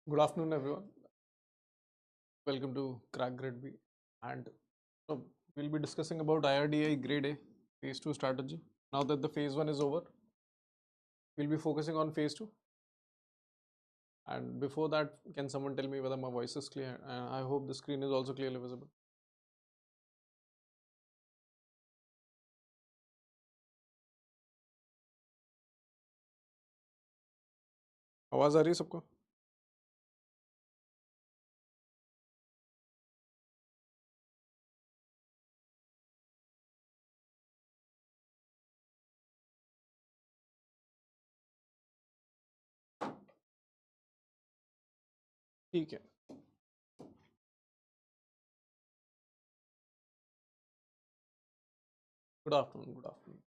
Good afternoon, everyone. Welcome to CrackGradeB, and we'll be discussing about IRDAI Grade A Phase 2 strategy. Now that the Phase 1 is over, we'll be focusing on Phase 2. And before that, can someone tell me whether my voice is clear? I hope the screen is also clearly visible. आवाज आ रही है सबको? ठीक है. Good afternoon. Good afternoon.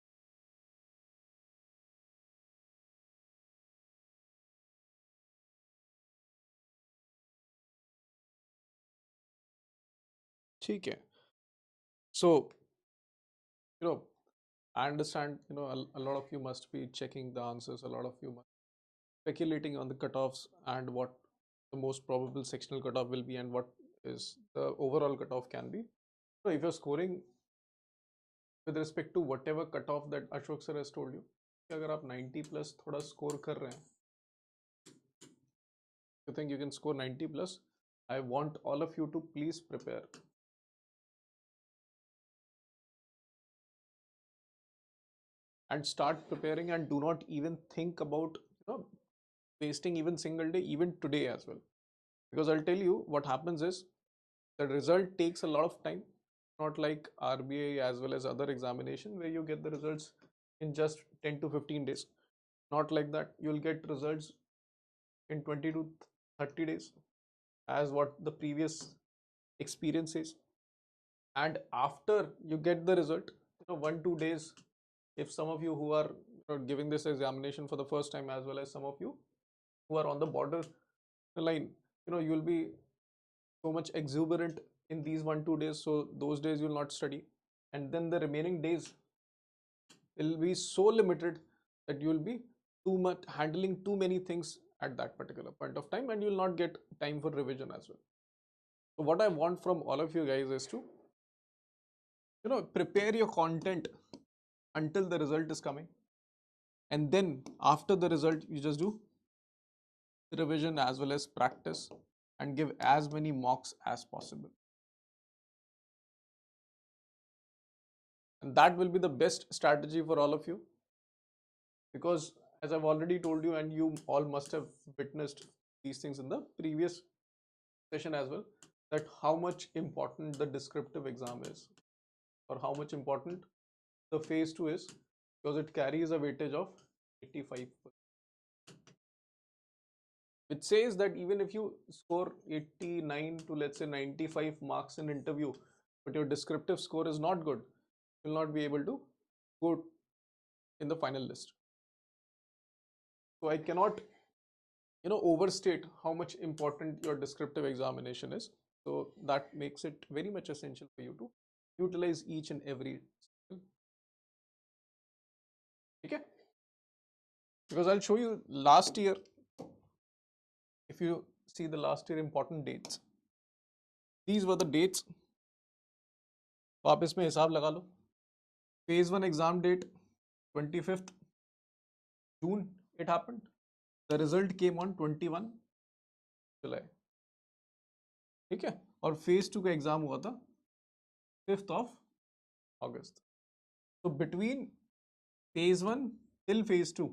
ठीक है. So, I understand, a lot of you must be checking the answers. A lot of you must be speculating on the cutoffs and what the most probable sectional cutoff will be and what is the overall cutoff can be. So if you're scoring with respect to whatever cutoff that Ashok sir has told you, अगर आप 90 plus थोड़ा score कर रहे हैं, you think you can score 90 plus, I want all of you to please prepare. And start preparing and do not even think about wasting even single day, even today as well. Because I'll tell you what happens is the result takes a lot of time, not like RBI as well as other examination where you get the results in just 10 to 15 days. Not like that. You'll get results in 20 to 30 days as what the previous experience is. And after you get the result, 1-2 days, if some of you who are giving this examination for the first time as well as some of you who are on the border line, you'll be so much exuberant in these 1-2 days, so those days you'll not study, and then the remaining days will be so limited that you'll be too much handling too many things at that particular point of time, and you'll not get time for revision as well. So what I want from all of you guys is to prepare your content until the result is coming, and then after the result you just do revision as well as practice and give as many mocks as possible. And that will be the best strategy for all of you, because as I've already told you, and you all must have witnessed these things in the previous session as well, that how much important the descriptive exam is, or how much important the phase 2 is, because it carries a weightage of 85%. Which says that even if you score 89 to let's say 95 marks in interview, but your descriptive score is not good, you will not be able to go in the final list. So I cannot overstate how much important your descriptive examination is. So that makes it very much essential for you to utilize each and every skill. Okay? Because I'll show you last year. If you see the last year important dates, these were the dates. तो आप इसमें हिसाब लगा लो. Phase 1 exam date 25th June it happened. The result came on 21 July. ठीक है? और phase 2 का exam हुआ था 5th of August. So between phase 1 till phase 2,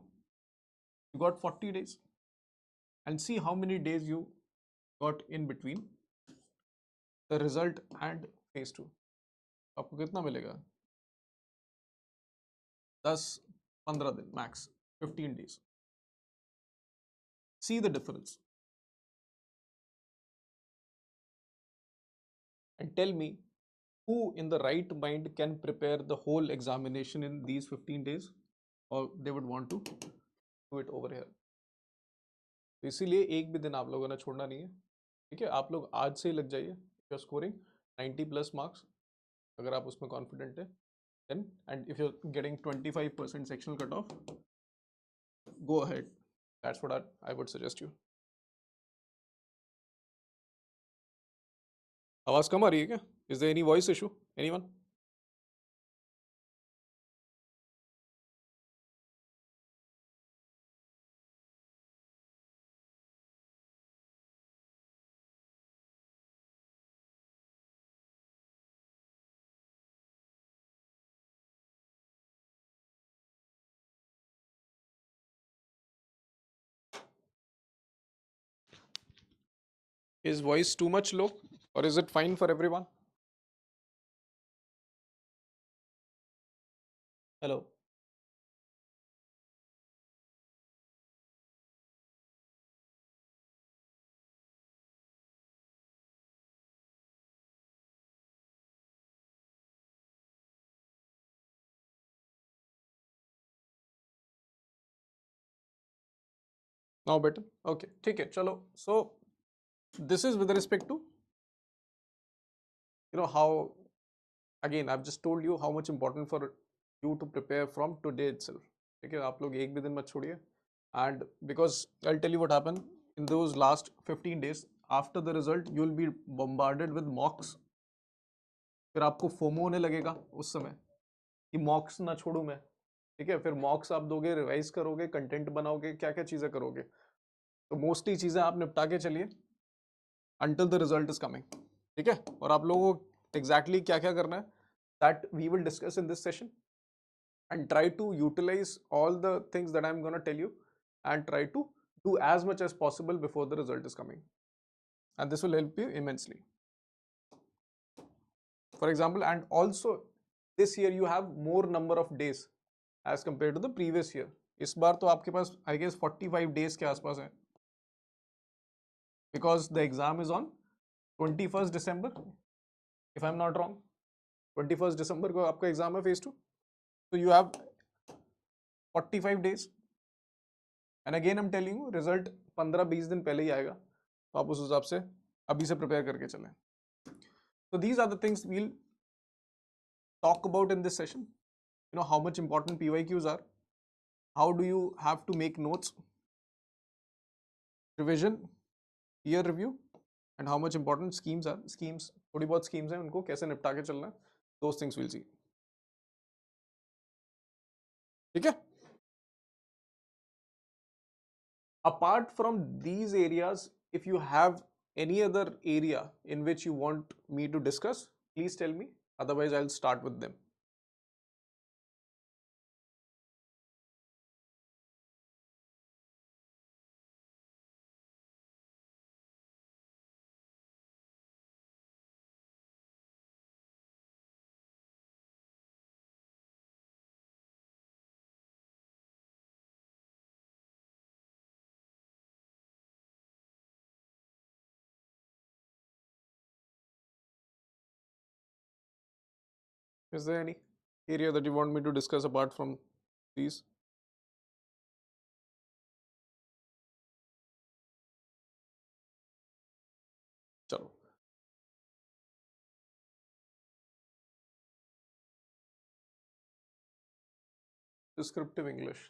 you got 40 days. And see how many days you got in between the result and phase 2. आपको कितना मिलेगा? 10-15 दिन max, 15 days. See the difference. And tell me who in the right mind can prepare the whole examination in these 15 days, or they would want to do it over here. तो इसीलिए एक भी दिन आप लोगों ने छोड़ना नहीं है. ठीक है? आप लोग आज से ही लग जाइए. If you're scoring 90 plus marks, अगर आप उसमें confident है, then, and if you're getting 25% sectional cutoff, go ahead. That's what I would suggest you. आवाज कम आ रही है क्या? Is there any voice issue? Anyone? Is voice too much low or is it fine for everyone? Hello. Now better? Okay, ठीक है, चलो. So this is with respect to, how, again I've just told you how much important for you to prepare from today itself. ठीक है, आप लोग एक भी दिन मत छोड़िए. And because I'll tell you what happened in those last 15 days after the result, you'll be bombarded with mocks. फिर आपको फोमो होने लगेगा उस समय कि मॉक्स ना छोड़ूं मैं. ठीक है, फिर मॉक्स आप दोगे, रिवाइज करोगे, कंटेंट बनाओगे, क्या क्या चीजें करोगे. तो मोस्टली चीजें आप निपटा के चलिए until the result is coming. ठीक है, और आप लोगों को एग्जैक्टली क्या क्या करना है, that we will discuss in this session. And try to utilize all the things that I'm going to tell you and try to do as much as possible before the result is coming, and this will help you immensely. For example, and also this year you have more number of days as compared to the previous year. इस बार तो आपके पास I guess 45 days के आसपास है, because the exam is on 21st December if I'm not wrong. 21st December को आपका exam है phase 2, so you have 45 days. And again I am telling you, result 15-20 दिन पहले ही आएगा, तो आप उस हिसाब से अभी से प्रिपेयर करके चलें. So these are the things we'll talk about in this session. How much important PYQs are, how do you have to make notes, revision, year review, and how much important schemes are. Schemes, थोड़ी बहुत schemes हैं, उनको कैसे निपटा के चलना है, those things we'll see. ठीक है? Apart from these areas, if you have any other area in which you want me to discuss, please tell me, otherwise I'll start with them. Is there any area that you want me to discuss apart from these? Chalo. Descriptive English.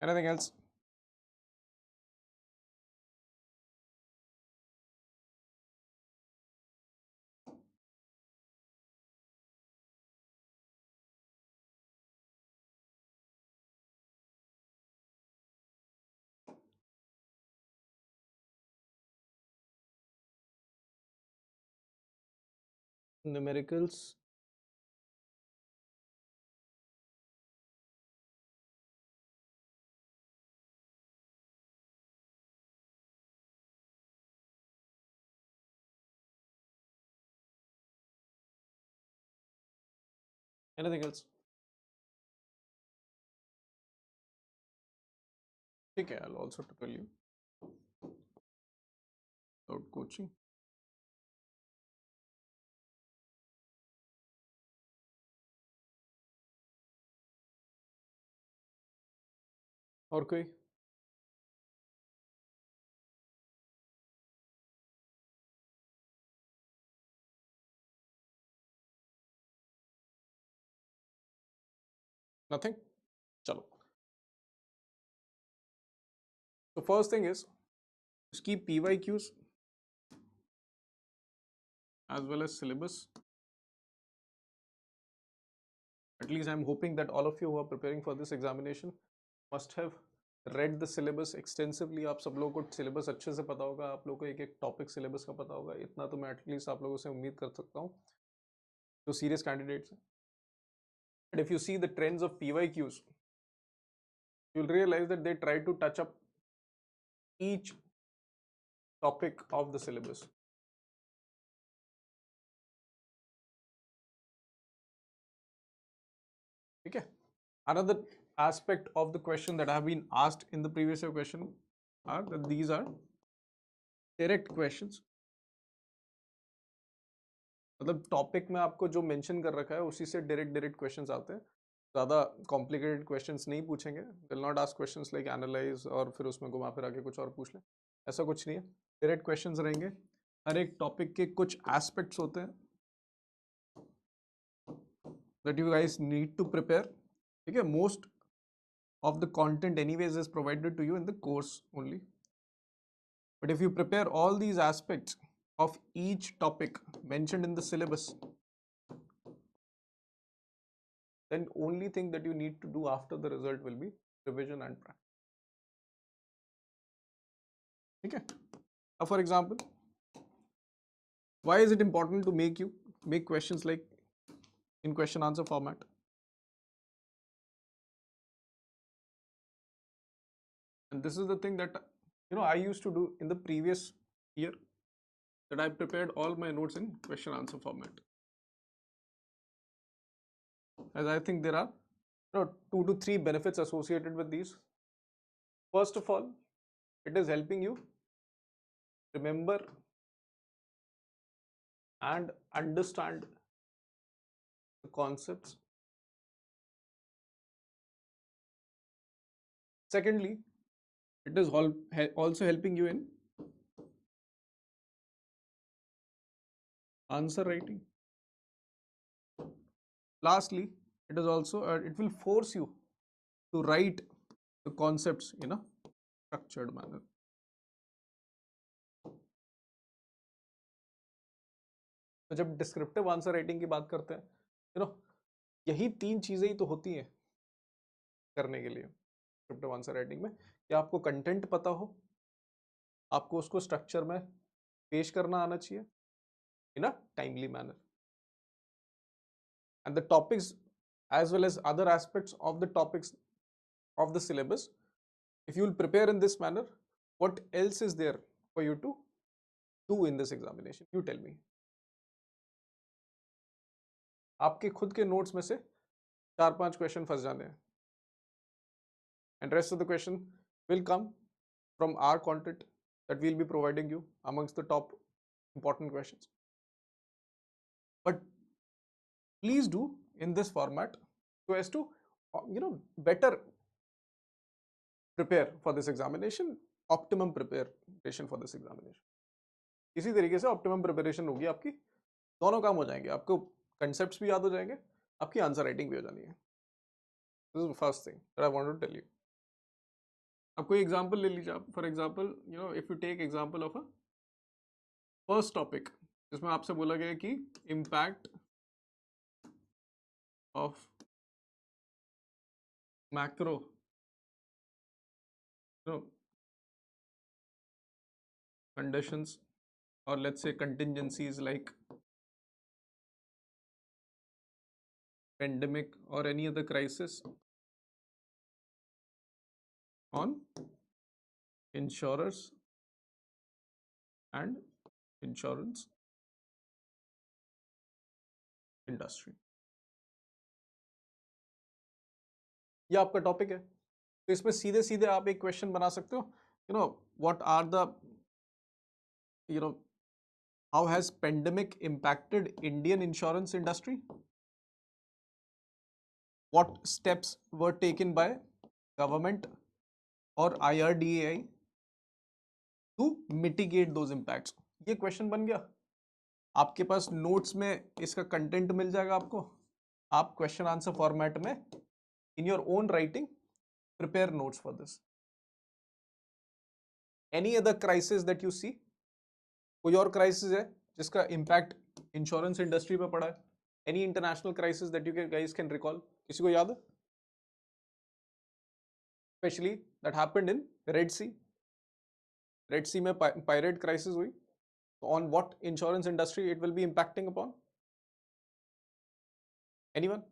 Anything else? Numericals. Anything else? Okay, I'll also tell you about coaching. और कोई? Nothing? Chalo. So first thing is keep PYQs as well as syllabus. At least I'm hoping that all of you who are preparing for this examination must have read the syllabus extensively. आप सब लोगों को syllabus अच्छे से पता होगा, आप लोगों को एक एक topic syllabus का पता होगा, इतना तो मैं at least आप लोगों से उम्मीद कर सकता हूँ जो serious candidates हैं. And if you see the trends of PYQs, you'll realize that they try to touch up each topic of the syllabus. Okay. Another aspect of the question that have been asked in the previous year question are that these are direct questions. मतलब topic में आपको जो mention कर रखा है उसी से direct questions आते हैं. ज़्यादा कॉम्प्लिकेटेड क्वेश्चंस नहीं पूछेंगे. Will not ask questions like analyse और फिर उसमें घुमा फिरा के कुछ और पूछ लें. ऐसा कुछ नहीं है. डायरेक्ट क्वेश्चंस रहेंगे. हर एक टॉपिक के कुछ एस्पेक्ट्स होते हैं that you guys need to prepare. ठीक है. Most of the content anyways is provided to you in the course only. But if you prepare all these aspects of each topic mentioned in the syllabus, then only thing that you need to do after the result will be revision and practice. Okay. Now, for example, why is it important to make questions like in question answer format? And this is the thing that I used to do in the previous year, that I prepared all my notes in question answer format. As I think there are 2 to 3 benefits associated with these. First of all, it is helping you remember and understand the concepts. Secondly, it is also helping you in answer writing. Lastly, it is also it will force you to write the concepts in a structured manner. तो जब descriptive answer writing की बात करते हैं, यही 3 चीजें ही तो होती हैं करने के लिए डिस्क्रिप्टिव आंसर राइटिंग में, कि आपको कंटेंट पता हो, आपको उसको स्ट्रक्चर में पेश करना आना चाहिए in a timely manner, and the topics as well as other aspects of the topics of the syllabus, if you will prepare in this manner, what else is there for you to do in this examination? You tell me. आपके खुद के notes में से 4-5 question फंस जाने हैं, and rest of the question will come from our content that we'll be providing you amongst the top important questions. But please do in this format so as to better prepare for this examination, optimum preparation for this examination. इसी तरीके से optimum preparation होगी आपकी, दोनों काम हो जाएंगे, आपको concepts भी याद हो जाएंगे, आपकी आंसर राइटिंग भी हो जानी है. This is the first thing that I want to tell you. अब कोई एग्जाम्पल ले लीजिए आप. For example if you take example of a first topic जिसमें आपसे बोला गया कि impact of macro conditions, or let's say contingencies like pandemic or any other crisis on insurers and insurance industry. ये आपका टॉपिक है, तो इसमें सीधे सीधे आप एक क्वेश्चन बना सकते हो, what are the how has pandemic impacted Indian insurance industry? What steps were taken by government or IRDAI to mitigate those impacts? ये क्वेश्चन बन गया. आपके पास नोट्स में इसका कंटेंट मिल जाएगा आपको. आप क्वेश्चन आंसर फॉर्मेट में in your own writing prepare notes for this. Any other crisis that you see? कोई और crisis है जिसका impact insurance industry पे पड़ा है? Any international crisis that you guys can recall? किसी को याद है? Especially that happened in Red Sea. Red Sea में pirate crisis हुई. So on what insurance industry it will be impacting upon? Anyone?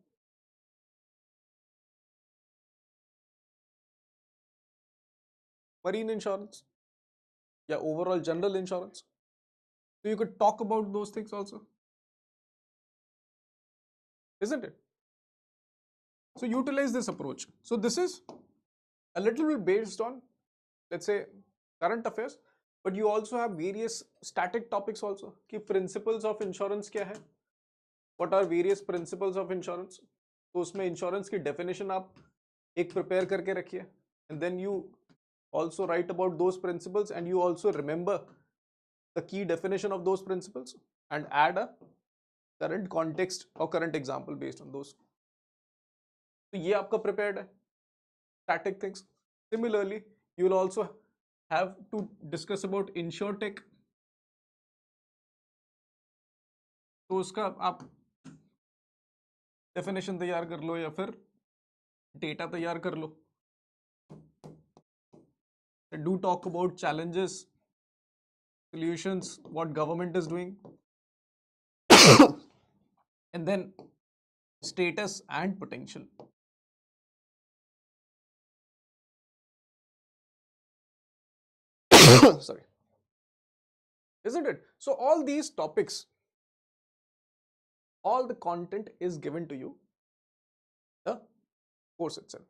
Marine insurance? Yeah, overall general insurance. So you could talk about those things also, isn't it? So utilize this approach. So this is a little bit based on, let's say, current affairs, but you also have various static topics also. कि principles of insurance क्या है? What are various principles of insurance? तो उसमें insurance की definition आप एक prepare करके रखिए, and then you also write about those principles, and you also remember the key definition of those principles and add a current context or current example based on those. तो ये आपका prepared है, static things. Similarly, you will also have to discuss about insurtech. तो उसका आप definition तैयार कर लो या फिर data तैयार कर लो. Do talk about challenges, solutions, what government is doing, and then status and potential. Sorry. Isn't it? So all these topics, all the content is given to you the course itself.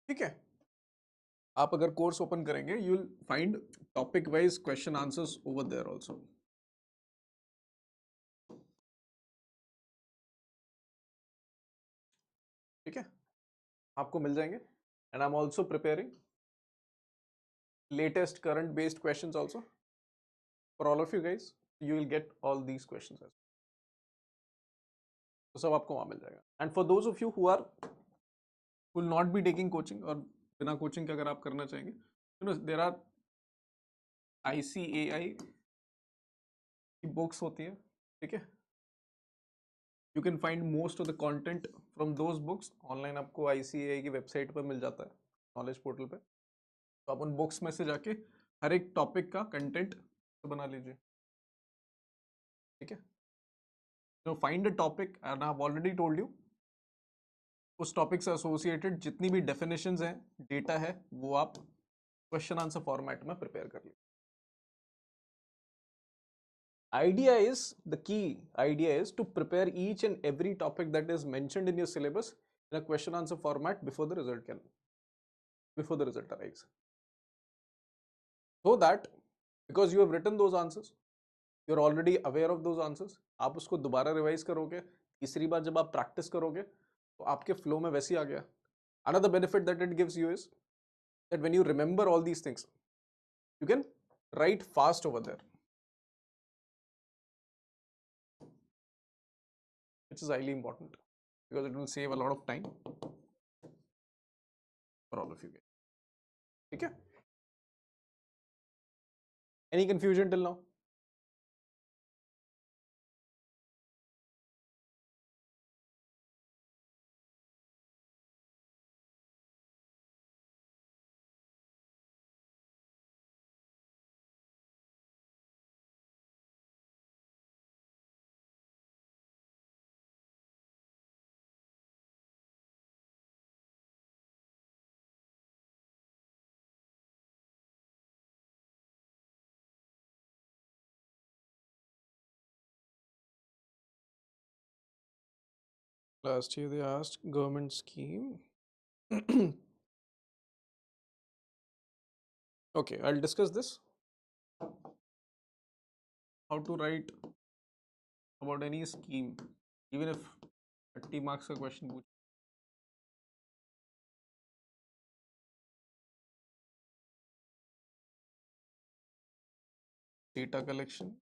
ठीक है, आप अगर course open करेंगे, you will find topic wise question answers over there also. ठीक है, आपको मिल जाएंगे. And I am also preparing latest current based questions also for all of you guys. You will get all these questions as well. तो सब आपको वहां मिल जाएगा. And for those of you who are will not be taking coaching, और बिना coaching के अगर आप करना चाहेंगे, you know there are ICAI की बुक्स होती है. ठीक है, you can find most of the content from those books online. आपको ICAI की वेबसाइट पर मिल जाता है, नॉलेज पोर्टल पे. तो आप उन बुक्स में से जाके हर एक टॉपिक का कंटेंट बना लीजिए. ठीक है, तो find a topic, and I have already told you उस टॉपिक से एसोसिएटेड जितनी भी डेफिनेशंस हैं, डेटा है, वो आप क्वेश्चन आंसर फॉर्मेट में प्रिपेयर कर लीजिए. Idea is the key idea is to prepare each and every topic that is mentioned in your syllabus in a question answer format before the result arrives, so that because you have written those answers, you're already aware of those answers. आप उसको दोबारा revise करोगे, तीसरी बार जब आप practice करोगे तो आपके फ्लो में वैसे ही आ गया. Another benefit that it gives you is that when you remember all these things, you can write fast over there, which is highly important because it will save a lot of time for all of you guys. ठीक है, any confusion till now? Last year they asked government scheme. Okay, I'll discuss this. How to write about any scheme, even if 30 marks का question पूछ. data collection,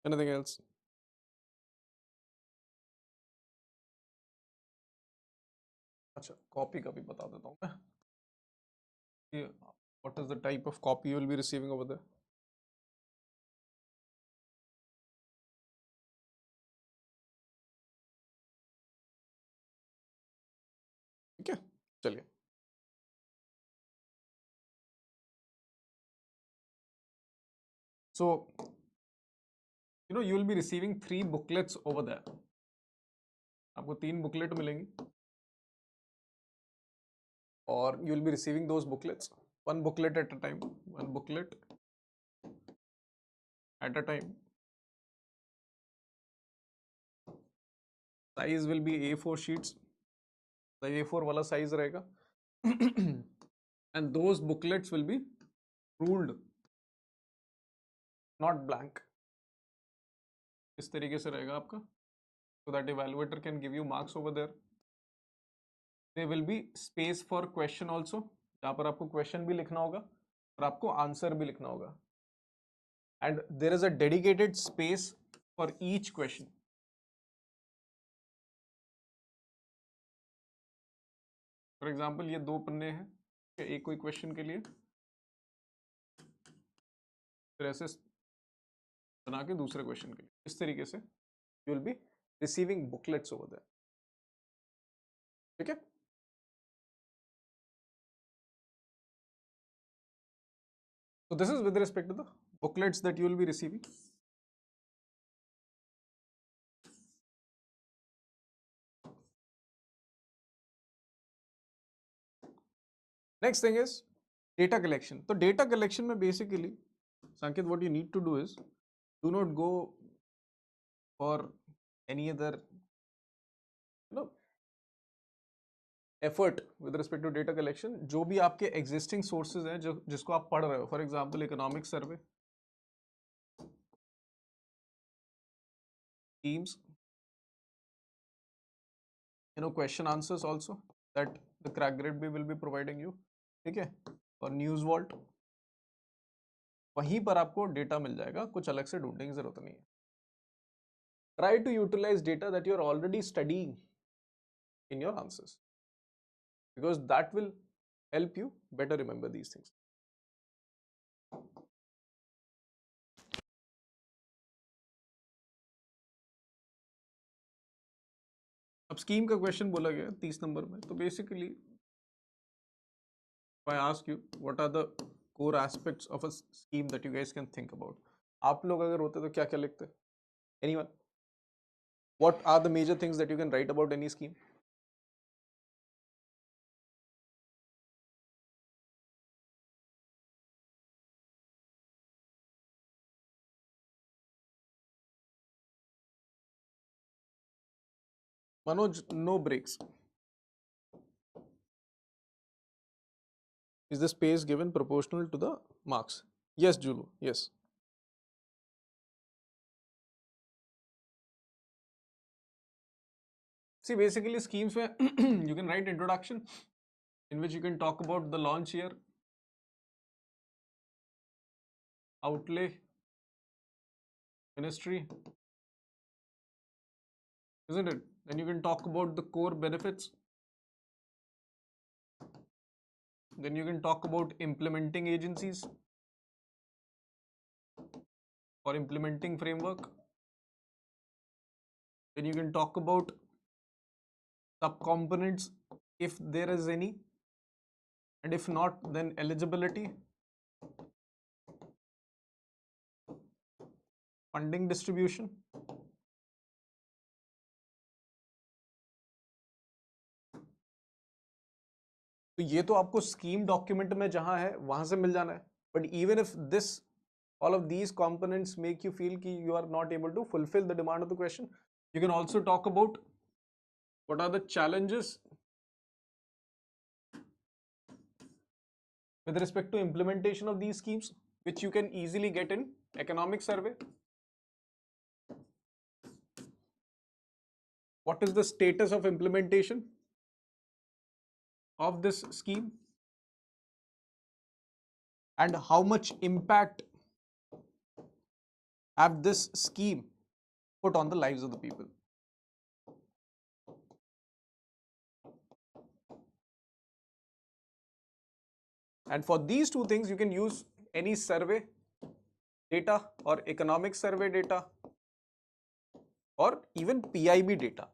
anything else? अच्छा, copy का भी बता देता हूँ मैं कि what is the type of copy you will be receiving over there. ठीक है, चलिए. So, you will be receiving 3 booklets over there. आपको 3 बुकलेट मिलेंगी और you will be receiving those booklets, one booklet at a time, one booklet at a time. Size will be A4 sheets, the A4 वाला size रहेगा. And those booklets will be ruled, not blank. इस तरीके से रहेगा आपका, so that evaluator can give you marks over there. There will be space for question also, जहाँ पर आपको question भी लिखना होगा और आपको answer भी लिखना होगा. And there is a dedicated space for each question. For example, ये 2 पन्ने हैं, एक कोई question के लिए, फिर ऐसे बना के दूसरे question के लिए. इस तरीके से you will be receiving booklets over there. ठीक है? So this is with respect to the booklets that you will be receiving. Next thing is data collection. So data collection में basically, Sanket, what you need to do is, do not go for any other, effort with respect to data collection. जो भी आपके existing sources हैं, जिसको आप पढ़ रहे हो, for example, economic survey, schemes, question answers also that the CrackGradeB will be providing you. ठीक है? और न्यूज़ वॉल्ट, वहीं पर आपको डेटा मिल जाएगा, कुछ अलग से ढूंढने की जरूरत नहीं है. Try to utilize data that you are already studying in your answers, because that will help you better remember these things. अब स्कीम का क्वेश्चन बोला गया 30 नंबर में, तो basically if I ask you what are the core aspects of a scheme that you guys can think about, आप लोग अगर होते तो क्या क्या लिखते? Anyone? What are the major things that you can write about any scheme? Manoj, no breaks. Is the space given proportional to the marks? Yes, Julu, yes. See, basically schemes where you can write introduction, in which you can talk about the launch year, outlay, ministry, isn't it? Then you can talk about the core benefits. Then you can talk about implementing agencies or implementing framework. Then you can talk about subcomponents if there is any, and if not, then eligibility, funding distribution. तो ये तो आपको scheme document में जहां है वहां से मिल जाना है. But even if this all of these components make you feel कि you are not able to fulfill the demand of the question, you can also talk about what are the challenges with respect to implementation of these schemes, which you can easily get in economic survey. What is the status of implementation? of this scheme and how much impact have this scheme put on the lives of the people. And for these two things, you can use any survey data or economic survey data or even PIB data.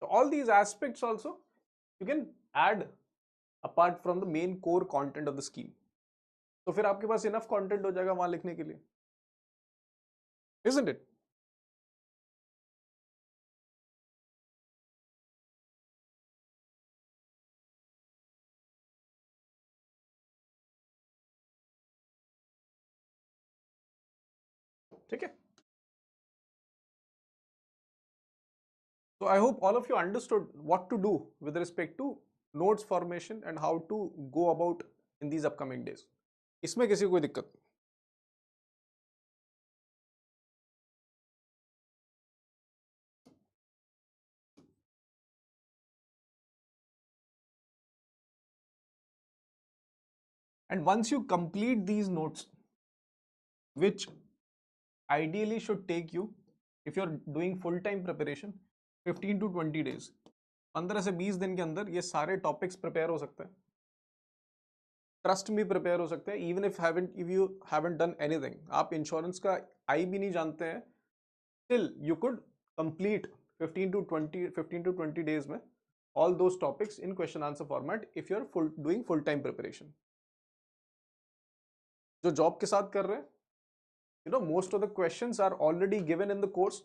So all these aspects also you can add apart from the main core content of the scheme. तो फिर आपके पास enough content हो जाएगा वहां लिखने के लिए, isn't it? ठीक है? So I hope all of you understood what to do with respect to notes formation and how to go about in these upcoming days. इसमें किसी को कोई दिक्कत नहीं. And once you complete these notes, which ideally should take you, if you're doing full-time preparation, 15 to 20 days, 15 से 20 दिन के अंदर ये सारे टॉपिक्स प्रिपेयर हो सकते हैं. ट्रस्ट में प्रिपेयर हो सकते हैं. Even if you haven't done anything, आप इंश्योरेंस का आई भी नहीं जानते हैं, still you could complete 15 to 20 days में all those topics in question answer format if you're doing full time preparation. जो जॉब के साथ कर रहे हैं, you know, most of the questions are already given in the course,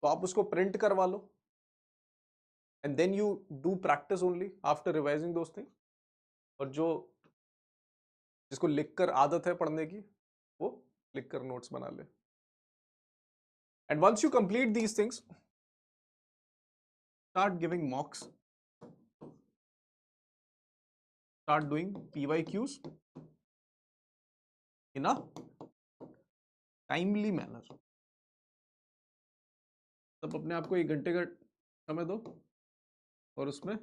तो आप उसको प्रिंट करवा लो and then you do practice only after revising those things. और जो जिसको लिखकर आदत है पढ़ने की, वो लिखकर नोट्स बना ले. And once you complete these things, start giving mocks, start doing PYQs in a timely manner. तब अपने आप को 1 घंटे का समय दो और उसमें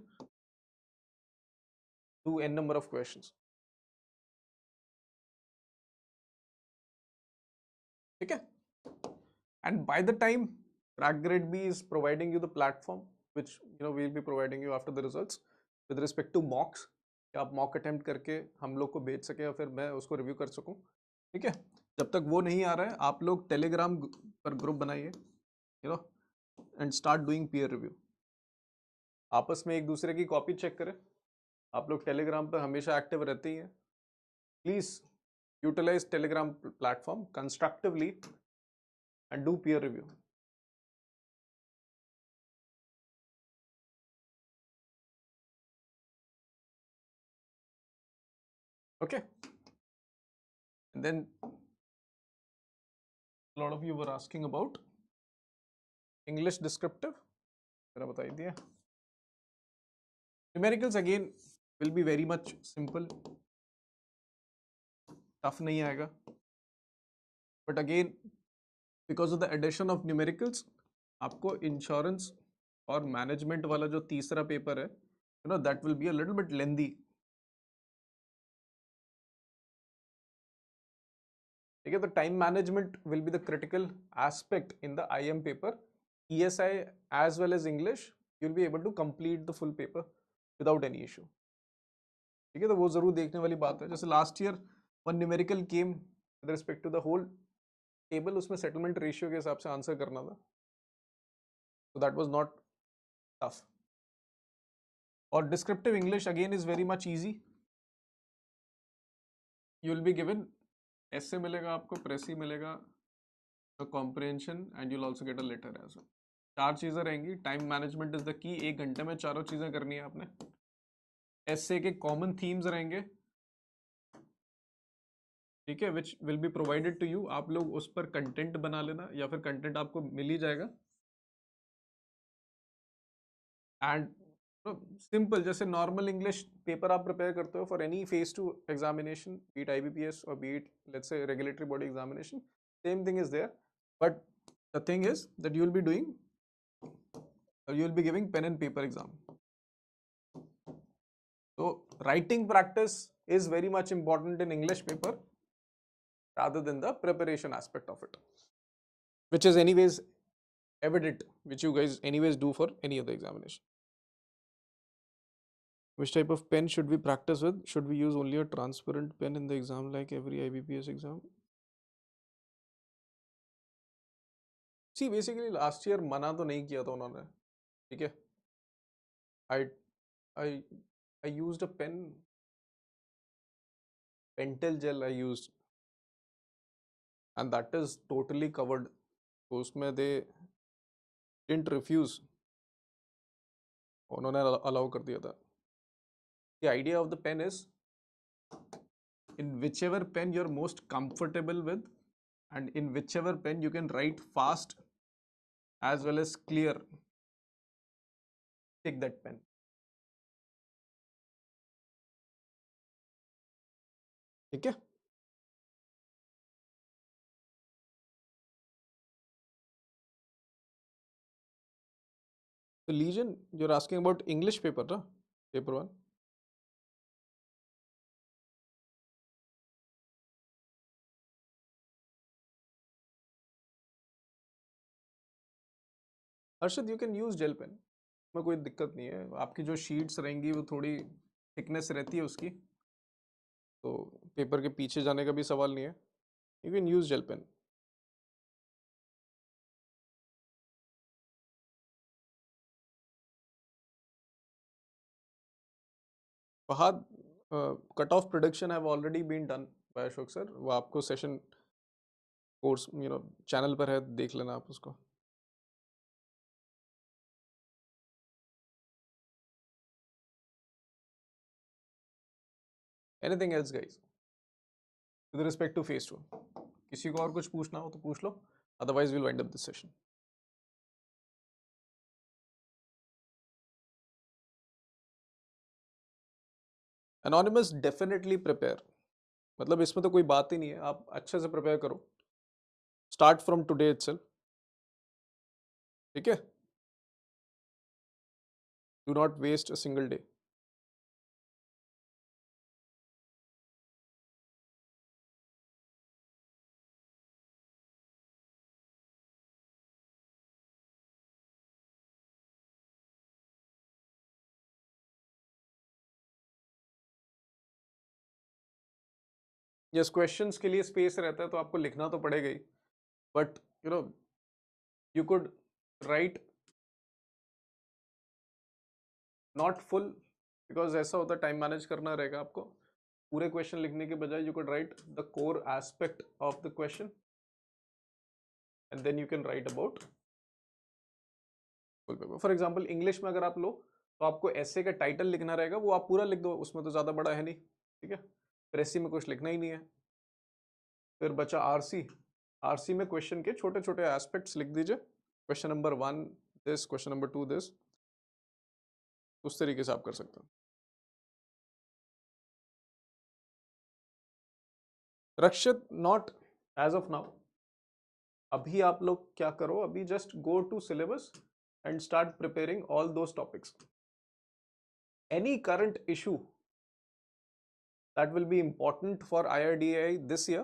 do n number of questions. ठीक है? And by the time CrackGradeB is providing you the platform, which we'll be providing you after the results, with respect to mocks, कि आप मॉक अटेम्प्ट करके हम लोग को भेज सके और फिर मैं उसको रिव्यू कर सकूं. ठीक है? जब तक वो नहीं आ रहा है, आप लोग टेलीग्राम पर ग्रुप बनाइए, and start doing peer review. आपस में एक दूसरे की कॉपी चेक करें. आप लोग टेलीग्राम पर हमेशा एक्टिव रहते ही हैं. Please utilize Telegram platform constructively and do peer review. Okay. And then a lot of you were asking about English descriptive. मेरा बताइए दिया. Numericals again will be very much simple. Tough नहीं आएगा. But again, because of the addition of numericals, आपको insurance और management वाला जो तीसरा पेपर है, that will be a little bit lengthy. ठीक है? तो time management will be the critical aspect in the IM paper. ESI as well as English, you'll be able to complete the full paper without any issue. ठीक है? तो वो जरूर देखने वाली बात है. जैसे last year one numerical came with respect to the whole table, उसमें settlement ratio के हिसाब से आंसर करना था. So that was not tough. और descriptive English again is very much easy. You will be given essay मिलेगा आपको, प्रेसी मिलेगा, comprehension, and you'll also get a letter as well. 4 चीजें रहेंगी. Time management is the key. 1 घंटे में 4 चीजें करनी है आपने. essay के कॉमन थीम्स रहेंगे, ठीक है, which will be provided to you. आप लोग उस पर कंटेंट बना लेना या फिर कंटेंट आपको मिल ही जाएगा. एंड सिंपल, जैसे नॉर्मल इंग्लिश पेपर आप प्रिपेयर करते हो for any phase 2 examination, be it IBPS और be it let's say regulatory body examination, same thing is there. But the thing is that you will be doing You will be giving pen and paper exam. So writing practice is very much important in English paper rather than the preparation aspect of it, which is anyways evident, which you guys anyways do for any other examination. Which type of pen should we practice with? Should we use only a transparent pen in the exam like every IBPS exam? See, basically last year मना तो नहीं किया था उन्होंने, ठीक है? I I I used a pen, pentel gel I used, and that is totally covered. तो उसमें they didn't refuse, उन्होंने allow कर दिया था. The idea of the pen is in whichever pen you're most comfortable with, and in whichever pen you can write fast as well as clear, take that pen. ठीक है? So Legion, you're asking about English paper, na? Paper 1. Arshad, you can use gel pen. में कोई दिक्कत नहीं है. आपकी जो sheets रहेंगी वो थोड़ी थिकनेस रहती है उसकी, तो पेपर के पीछे जाने का भी सवाल नहीं है. You can use gel pen. Fahad, cut off production have already been done by Ashok sir. वो आपको सेशन कोर्स चैनल पर है, देख लेना आप उसको. Anything else guys with respect to face 2? किसी को और कुछ पूछना हो तो पूछ लो, otherwise will wind up this session. Anonymous definitely prepare, मतलब इसमें तो कोई बात ही नहीं है. आप अच्छे से प्रिपेयर करो, स्टार्ट फ्रॉम टुडे इटसेल्फ. ठीक है? Do not waste a single day. Yes, questions के लिए स्पेस रहता है तो आपको लिखना तो पड़ेगा ही, but you could write not full, because ऐसा होता है टाइम मैनेज करना रहेगा आपको. पूरे क्वेश्चन लिखने के बजाय you could write the core aspect of the question and then you can write about full paper. For example English में अगर आप लो तो आपको ऐसे का टाइटल लिखना रहेगा, वो आप पूरा लिख दो, उसमें तो ज़्यादा बड़ा है नहीं. ठीक है? प्रेसी में कुछ लिखना ही नहीं है. फिर बचा आरसी. आरसी में क्वेश्चन के छोटे छोटे एस्पेक्ट्स लिख दीजिए. Question number 1 this, question number 2 this. उस तरीके से आप कर सकते हो. Rakshit, not as of now. अभी आप लोग क्या करो, अभी just go to syllabus and start preparing all those topics. Any current issue that will be important for IRDAI this year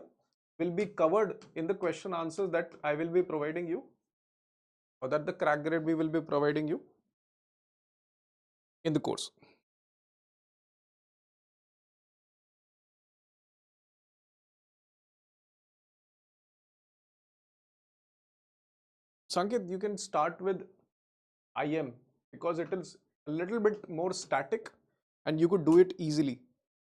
will be covered in the question answers that I will be providing you, or that the CrackGradeB will be providing you in the course. Sanket, you can start with IM because it is a little bit more static and you could do it easily.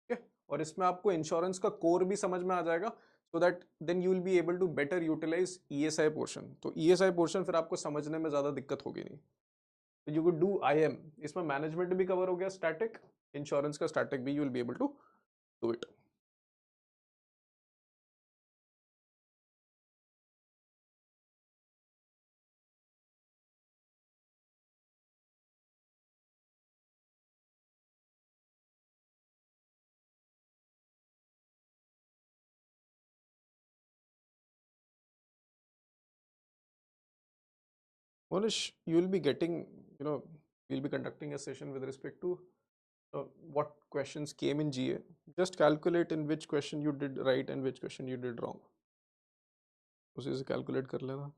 Okay? और इसमें आपको insurance का core भी समझ में आ जाएगा, so that then you will be able to better utilize ESI portion. तो ESI portion फिर आपको समझने में ज़्यादा दिक्कत होगी नहीं. तो you could do IM. इसमें मैनेजमेंट भी कवर हो गया, स्टैटिक, इंश्योरेंस का स्टैटिक भी, you will be able to do it. Monish, you will be getting, we'll be conducting a session with respect to what questions came in GA. Just calculate in which question you did right and which question you did wrong. उसी से calculate कर लेना.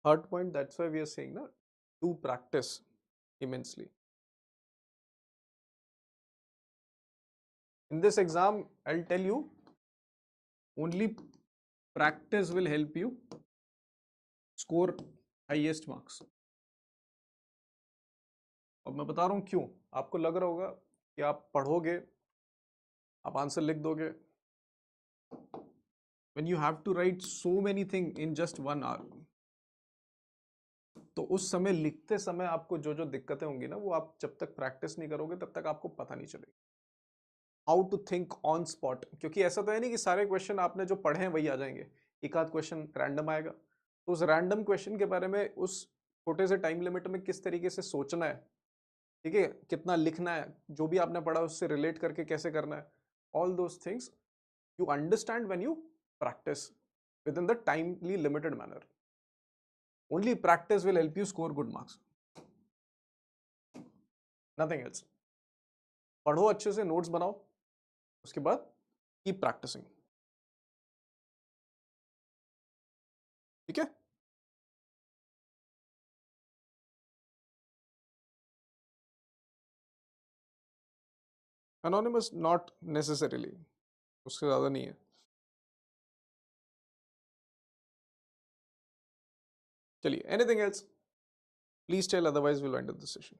Third point, that's why we are saying, na, do practice immensely. In this exam, I'll tell you, only practice will help you score highest marks. और मैं बता रहा हूँ क्यों. आपको लग रहा होगा कि आप पढ़ोगे, आप आंसर लिख दोगे. When you have to write so many things in just 1 hour, तो उस समय लिखते समय आपको जो जो दिक्कतें होंगी ना, वो आप जब तक प्रैक्टिस नहीं करोगे तब तक आपको पता नहीं चलेगा. How to think on spot, क्योंकि ऐसा तो है नहीं कि सारे क्वेश्चन आपने जो पढ़े हैं वही आ जाएंगे. एक आध क्वेश्चन रैंडम आएगा, तो उस रैंडम क्वेश्चन के बारे में उस छोटे से टाइम लिमिट में किस तरीके से सोचना है, ठीक है, कितना लिखना है, जो भी आपने पढ़ा उससे रिलेट करके कैसे करना है, all those things you understand when you practice within the timely limited manner. Only practice will help you score good marks. Nothing else. पढ़ो अच्छे से, नोट्स बनाओ, उसके बाद कीप प्रैक्टिसिंग. ठीक है. Anonymous not necessarily, उससे ज्यादा नहीं है. चलिए, anything else? Please tell, otherwise we'll end up this session.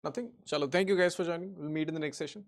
Nothing. Chalo, thank you guys for joining. We'll meet in the next session.